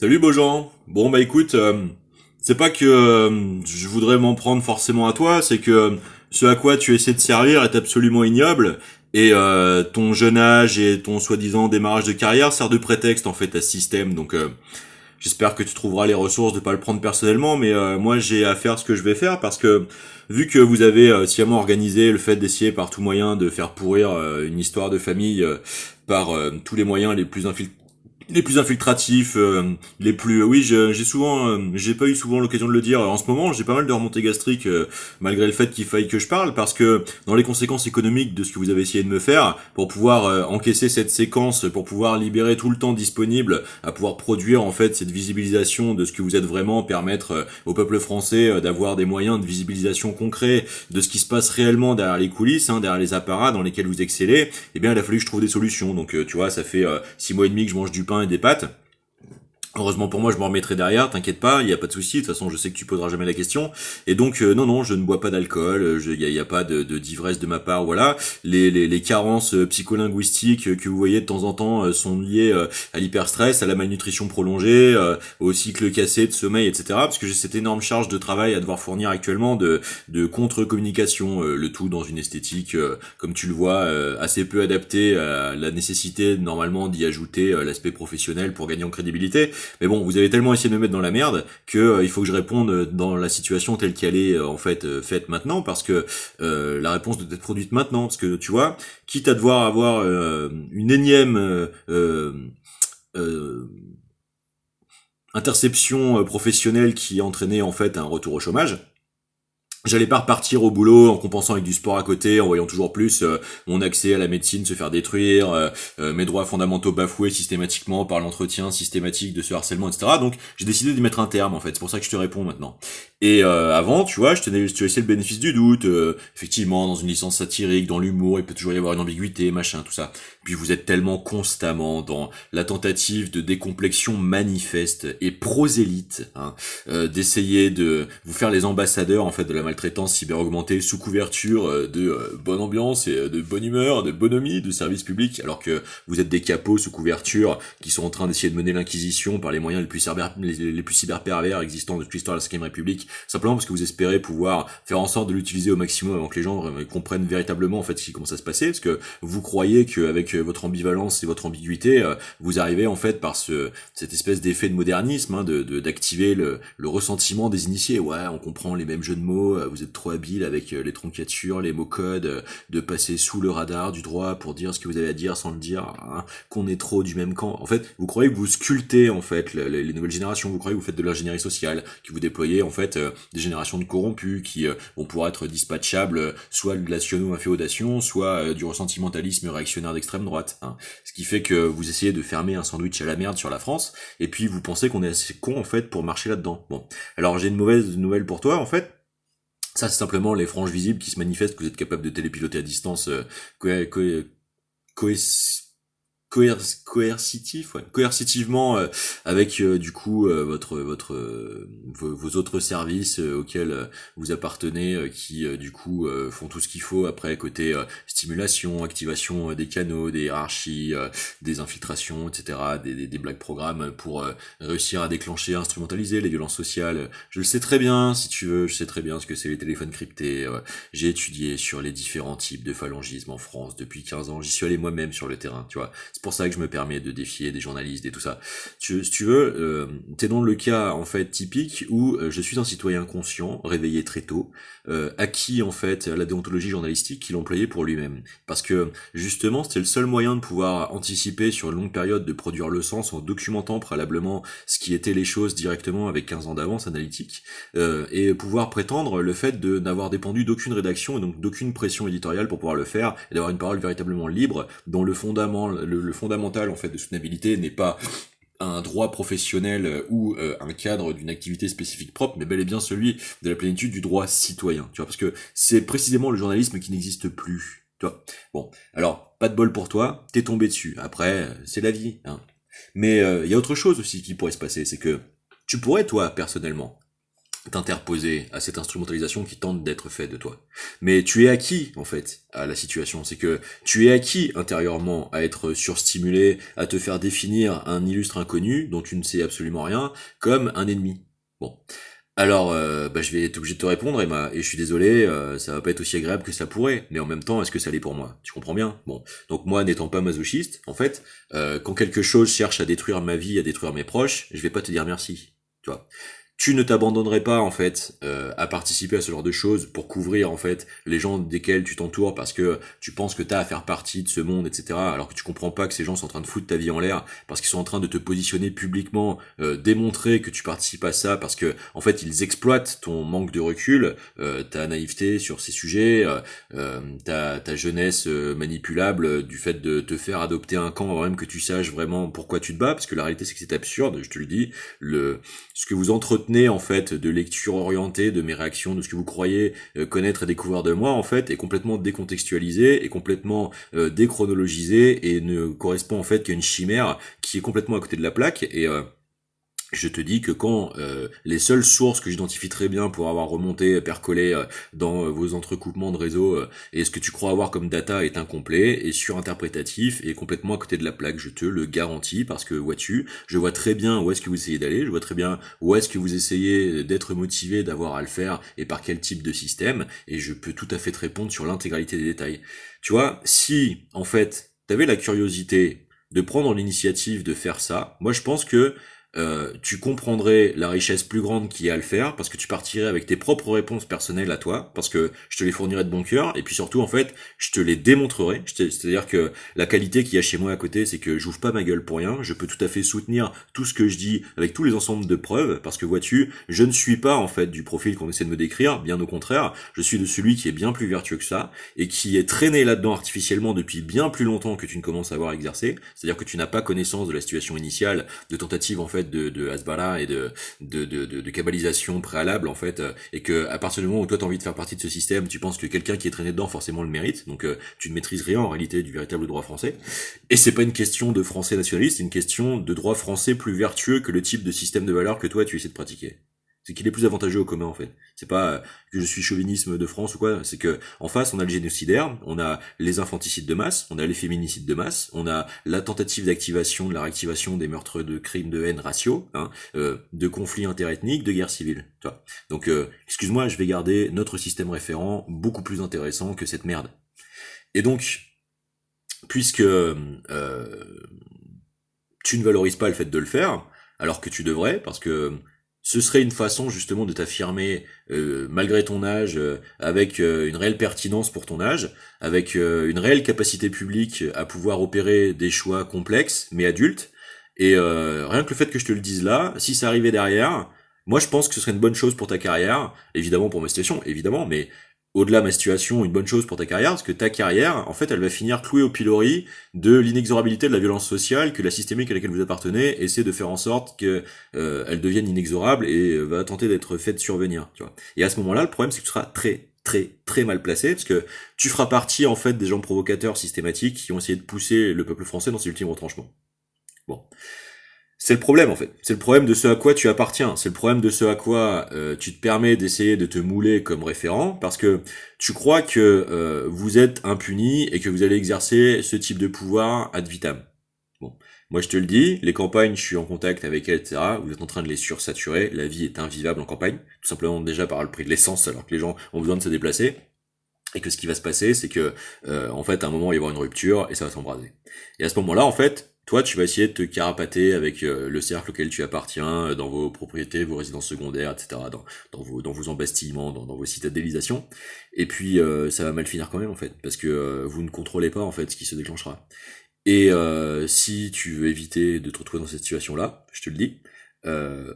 Salut Beaujean. Bon bah écoute, c'est pas que je voudrais m'en prendre forcément à toi, c'est que ce à quoi tu essaies de servir est absolument ignoble et ton jeune âge et ton soi-disant démarrage de carrière sert de prétexte en fait à ce système. Donc j'espère que tu trouveras les ressources de pas le prendre personnellement, mais moi j'ai à faire ce que je vais faire parce que vu que vous avez sciemment organisé le fait d'essayer par tout moyen de faire pourrir une histoire de famille par tous les moyens les plus infiltratifs, les plus oui, j'ai souvent j'ai pas eu souvent l'occasion de le dire. En ce moment, j'ai pas mal de remontées gastriques malgré le fait qu'il faille que je parle parce que dans les conséquences économiques de ce que vous avez essayé de me faire pour pouvoir encaisser cette séquence, pour pouvoir libérer tout le temps disponible à pouvoir produire en fait cette visibilisation de ce que vous êtes vraiment, permettre au peuple français d'avoir des moyens de visibilisation concrets de ce qui se passe réellement derrière les coulisses, derrière les apparats dans lesquels vous excellez. Eh bien, il a fallu que je trouve des solutions. Donc tu vois, ça fait 6 mois et demi que je mange du pain et des pâtes. Heureusement pour moi, je m'en remettrai derrière, t'inquiète pas, il y a pas de souci. De toute façon, je sais que tu poseras jamais la question. Et donc, non, je ne bois pas d'alcool, y a pas d'ivresse de ma part, voilà. Les carences psycholinguistiques que vous voyez de temps en temps sont liées à l'hyperstress, à la malnutrition prolongée, au cycle cassé de sommeil, etc. Parce que j'ai cette énorme charge de travail à devoir fournir actuellement de contre-communication, le tout dans une esthétique, comme tu le vois, assez peu adaptée à la nécessité normalement d'y ajouter l'aspect professionnel pour gagner en crédibilité. Mais bon, vous avez tellement essayé de me mettre dans la merde que il faut que je réponde dans la situation telle qu'elle est en fait faite maintenant parce que la réponse doit être produite maintenant parce que tu vois, quitte à devoir avoir une énième euh, interception professionnelle qui entraînait en fait un retour au chômage. J'allais pas repartir au boulot en compensant avec du sport à côté, en voyant toujours plus mon accès à la médecine se faire détruire, mes droits fondamentaux bafoués systématiquement par l'entretien systématique de ce harcèlement, etc. Donc j'ai décidé d'y mettre un terme en fait, c'est pour ça que je te réponds maintenant. Et avant, tu vois, je te laissais le bénéfice du doute, effectivement, dans une licence satirique, dans l'humour, il peut toujours y avoir une ambiguïté, machin, tout ça. Puis vous êtes tellement constamment dans la tentative de décomplexion manifeste et prosélyte, d'essayer de vous faire les ambassadeurs en fait de la maltraitance cyber-augmentée sous couverture de bonne ambiance et de bonne humeur, de bonhomie, de service public, alors que vous êtes des capots sous couverture qui sont en train d'essayer de mener l'inquisition par les moyens les plus cyber-pervers existants de toute l'histoire de la 5ème République, simplement parce que vous espérez pouvoir faire en sorte de l'utiliser au maximum avant que les gens comprennent véritablement en fait ce qui commence à se passer, parce que vous croyez qu'avec votre ambivalence et votre ambiguïté, vous arrivez en fait par cette espèce d'effet de modernisme, d'activer le ressentiment des initiés. Ouais, on comprend les mêmes jeux de mots, vous êtes trop habile avec les troncatures, les mots codes, de passer sous le radar du droit pour dire ce que vous avez à dire sans le dire, qu'on est trop du même camp. En fait, vous croyez que vous sculptez en fait les nouvelles générations, vous croyez que vous faites de l'ingénierie sociale, que vous déployez en fait des générations de corrompus qui vont pouvoir être dispatchables soit de la siono-inféodation, soit du ressentimentalisme réactionnaire d'extrême droite. Ce qui fait que vous essayez de fermer un sandwich à la merde sur la France, et puis vous pensez qu'on est assez con en fait pour marcher là-dedans. Bon, alors j'ai une mauvaise nouvelle pour toi en fait. Ça, c'est simplement les franges visibles qui se manifestent que vous êtes capable de télépiloter à distance cohé- coercitif, ouais, coercitivement avec du coup vos autres services auxquels vous appartenez, qui du coup font tout ce qu'il faut après côté stimulation, activation des canaux, des hiérarchies, des infiltrations, etc., des black programmes pour réussir à déclencher, instrumentaliser les violences sociales. Je le sais très bien, si tu veux, je sais très bien ce que c'est les téléphones cryptés. J'ai étudié sur les différents types de phalangisme en France depuis 15 ans. J'y suis allé moi-même sur le terrain, tu vois. C'est pour ça que je me permets de défier des journalistes et tout ça. Si tu veux, t'es dans le cas en fait typique où je suis un citoyen conscient, réveillé très tôt, acquis en fait la déontologie journalistique qu'il employait pour lui-même. Parce que justement, c'était le seul moyen de pouvoir anticiper sur une longue période, de produire le sens en documentant préalablement ce qui étaient les choses directement avec 15 ans d'avance analytique, et pouvoir prétendre le fait de n'avoir dépendu d'aucune rédaction et donc d'aucune pression éditoriale pour pouvoir le faire et d'avoir une parole véritablement libre dont le fondamental en fait de soutenabilité n'est pas un droit professionnel ou un cadre d'une activité spécifique propre, mais bel et bien celui de la plénitude du droit citoyen, tu vois, parce que c'est précisément le journalisme qui n'existe plus, tu vois. Bon, alors, pas de bol pour toi, t'es tombé dessus, après, c'est la vie, Mais il y a autre chose aussi qui pourrait se passer, c'est que tu pourrais, toi, personnellement, t'interposer à cette instrumentalisation qui tente d'être faite de toi. Mais tu es acquis, en fait, à la situation. C'est que tu es acquis intérieurement à être surstimulé, à te faire définir un illustre inconnu dont tu ne sais absolument rien comme un ennemi. Bon. Alors, je vais être obligé de te répondre, Emma, et je suis désolé, ça va pas être aussi agréable que ça pourrait, mais en même temps, est-ce que ça l'est pour moi? Tu comprends bien? Bon, donc moi, n'étant pas masochiste, en fait, quand quelque chose cherche à détruire ma vie, à détruire mes proches, je vais pas te dire merci, tu vois. Tu ne t'abandonnerais pas en fait à participer à ce genre de choses pour couvrir en fait les gens desquels tu t'entoures parce que tu penses que t'as à faire partie de ce monde, etc. Alors que tu comprends pas que ces gens sont en train de foutre ta vie en l'air parce qu'ils sont en train de te positionner publiquement, démontrer que tu participes à ça parce que en fait ils exploitent ton manque de recul, ta naïveté sur ces sujets, ta jeunesse manipulable du fait de te faire adopter un camp avant même que tu saches vraiment pourquoi tu te bats, parce que la réalité c'est que c'est absurde, je te le dis, ce que vous entretenez en fait de lecture orientée de mes réactions, de ce que vous croyez connaître et découvrir de moi en fait est complètement décontextualisé, est complètement déchronologisé et ne correspond en fait qu'à une chimère qui est complètement à côté de la plaque et je te dis que quand les seules sources que j'identifie très bien pour avoir remonté, percolé dans vos entrecoupements de réseau et ce que tu crois avoir comme data est incomplet et surinterprétatif et complètement à côté de la plaque, je te le garantis parce que vois-tu, je vois très bien où est-ce que vous essayez d'aller, je vois très bien où est-ce que vous essayez d'être motivé, d'avoir à le faire et par quel type de système et je peux tout à fait te répondre sur l'intégralité des détails. Tu vois, si en fait t'avais la curiosité de prendre l'initiative de faire ça, moi je pense que tu comprendrais la richesse plus grande qu'il y a à le faire, parce que tu partirais avec tes propres réponses personnelles à toi, parce que je te les fournirais de bon cœur, et puis surtout, en fait, je te les démontrerai. C'est-à-dire que la qualité qu'il y a chez moi à côté, c'est que j'ouvre pas ma gueule pour rien, je peux tout à fait soutenir tout ce que je dis avec tous les ensembles de preuves, parce que vois-tu, je ne suis pas, en fait, du profil qu'on essaie de me décrire, bien au contraire, je suis de celui qui est bien plus vertueux que ça, et qui est traîné là-dedans artificiellement depuis bien plus longtemps que tu ne commences à avoir exercé, c'est-à-dire que tu n'as pas connaissance de la situation initiale, de tentative, en fait, de Hasbara et de cabalisation préalable en fait et que à partir du moment où toi t'as envie de faire partie de ce système, tu penses que quelqu'un qui est traîné dedans forcément le mérite, donc tu ne maîtrises rien en réalité du véritable droit français. Et c'est pas une question de français nationaliste, c'est une question de droit français plus vertueux que le type de système de valeurs que toi tu essaies de pratiquer. C'est qu'il est plus avantageux au commun en fait. C'est pas que je suis chauvinisme de France ou quoi, c'est que en face on a le génocidaire, on a les infanticides de masse, on a les féminicides de masse, on a la tentative d'activation, de la réactivation des meurtres de crimes de haine raciaux, de conflits interethniques, de guerres civiles. Tu vois. Donc excuse-moi, je vais garder notre système référent beaucoup plus intéressant que cette merde. Et donc, puisque tu ne valorises pas le fait de le faire, alors que tu devrais, parce que ce serait une façon justement de t'affirmer malgré ton âge, avec une réelle pertinence pour ton âge, avec une réelle capacité publique à pouvoir opérer des choix complexes mais adultes. Et rien que le fait que je te le dise là, si ça arrivait derrière, moi je pense que ce serait une bonne chose pour ta carrière, évidemment pour ma situation, évidemment, mais au-delà de ma situation, une bonne chose pour ta carrière, parce que ta carrière, en fait, elle va finir clouée au pilori de l'inexorabilité de la violence sociale que la systémique à laquelle vous appartenez essaie de faire en sorte que elle devienne inexorable et va tenter d'être faite survenir, tu vois. Et à ce moment-là, le problème, c'est que tu seras très mal placé, parce que tu feras partie, en fait, des gens provocateurs systématiques qui ont essayé de pousser le peuple français dans ses ultimes retranchements. Bon. C'est le problème en fait. C'est le problème de ce à quoi tu appartiens. C'est le problème de ce à quoi tu te permets d'essayer de te mouler comme référent parce que tu crois que vous êtes impuni et que vous allez exercer ce type de pouvoir ad vitam. Bon, moi je te le dis, les campagnes, je suis en contact avec elles, etc. Vous êtes en train de les sursaturer. La vie est invivable en campagne, tout simplement déjà par le prix de l'essence alors que les gens ont besoin de se déplacer. Et que ce qui va se passer, c'est que en fait, à un moment, il va y avoir une rupture et ça va s'embraser. Et à ce moment-là, en fait, toi, tu vas essayer de te carapater avec le cercle auquel tu appartiens, dans vos propriétés, vos résidences secondaires, etc., dans vos embastillements, dans vos citadélisations. Et puis, ça va mal finir quand même, en fait, parce que vous ne contrôlez pas, en fait, ce qui se déclenchera. Et si tu veux éviter de te retrouver dans cette situation-là, je te le dis,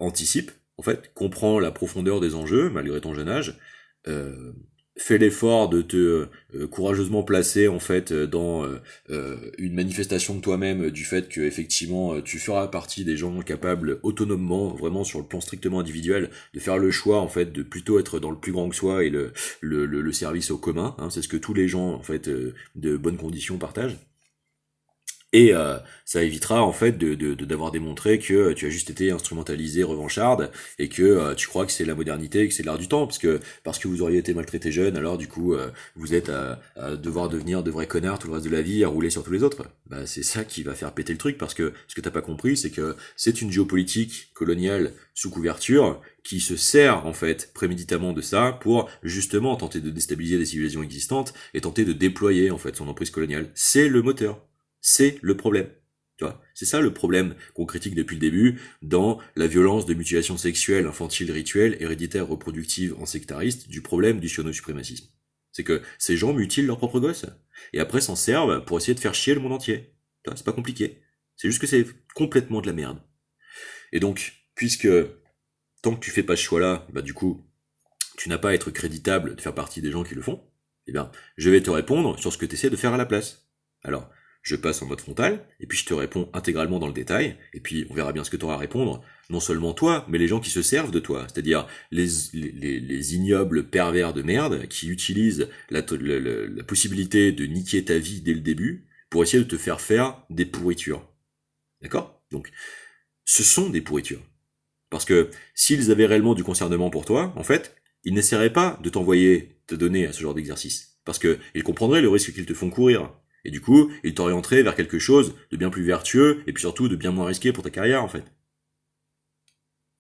anticipe, en fait, comprends la profondeur des enjeux, malgré ton jeune âge, euh, fais l'effort de te courageusement placer en fait dans une manifestation de toi-même du fait que effectivement tu feras partie des gens capables autonomement, vraiment sur le plan strictement individuel, de faire le choix en fait de plutôt être dans le plus grand que soi et le service au commun. Hein, c'est ce que tous les gens en fait de bonnes conditions partagent. Et ça évitera en fait d'avoir démontré que tu as juste été instrumentalisé, revancharde, et que tu crois que c'est la modernité, que c'est l'art du temps, parce que vous auriez été maltraité jeune, alors du coup vous êtes à devoir devenir de vrais connards tout le reste de la vie, à rouler sur tous les autres. Bah c'est ça qui va faire péter le truc, parce que ce que t'as pas compris, c'est que c'est une géopolitique coloniale sous couverture qui se sert en fait préméditamment de ça pour justement tenter de déstabiliser les civilisations existantes et tenter de déployer en fait son emprise coloniale. C'est le moteur. C'est le problème. Tu vois, c'est ça le problème qu'on critique depuis le début dans la violence de mutilation sexuelle, infantile, rituelle, héréditaire, reproductive, en sectariste, du problème du siono-suprémacisme. C'est que ces gens mutilent leurs propres gosses et après s'en servent pour essayer de faire chier le monde entier. Tu vois, c'est pas compliqué. C'est juste que c'est complètement de la merde. Et donc, puisque tant que tu fais pas ce choix-là, bah du coup, tu n'as pas à être créditable de faire partie des gens qui le font, eh bien, je vais te répondre sur ce que tu essaies de faire à la place. Alors, je passe en mode frontal, et puis je te réponds intégralement dans le détail, et puis on verra bien ce que tu auras à répondre, non seulement toi, mais les gens qui se servent de toi, c'est-à-dire les ignobles pervers de merde qui utilisent la possibilité de niquer ta vie dès le début pour essayer de te faire des pourritures. D'accord? Donc, ce sont des pourritures. Parce que s'ils avaient réellement du concernement pour toi, en fait, ils n'essaieraient pas de te donner à ce genre d'exercice. Parce que ils comprendraient le risque qu'ils te font courir. Et du coup, ils t'orienteraient vers quelque chose de bien plus vertueux, et puis surtout de bien moins risqué pour ta carrière, en fait.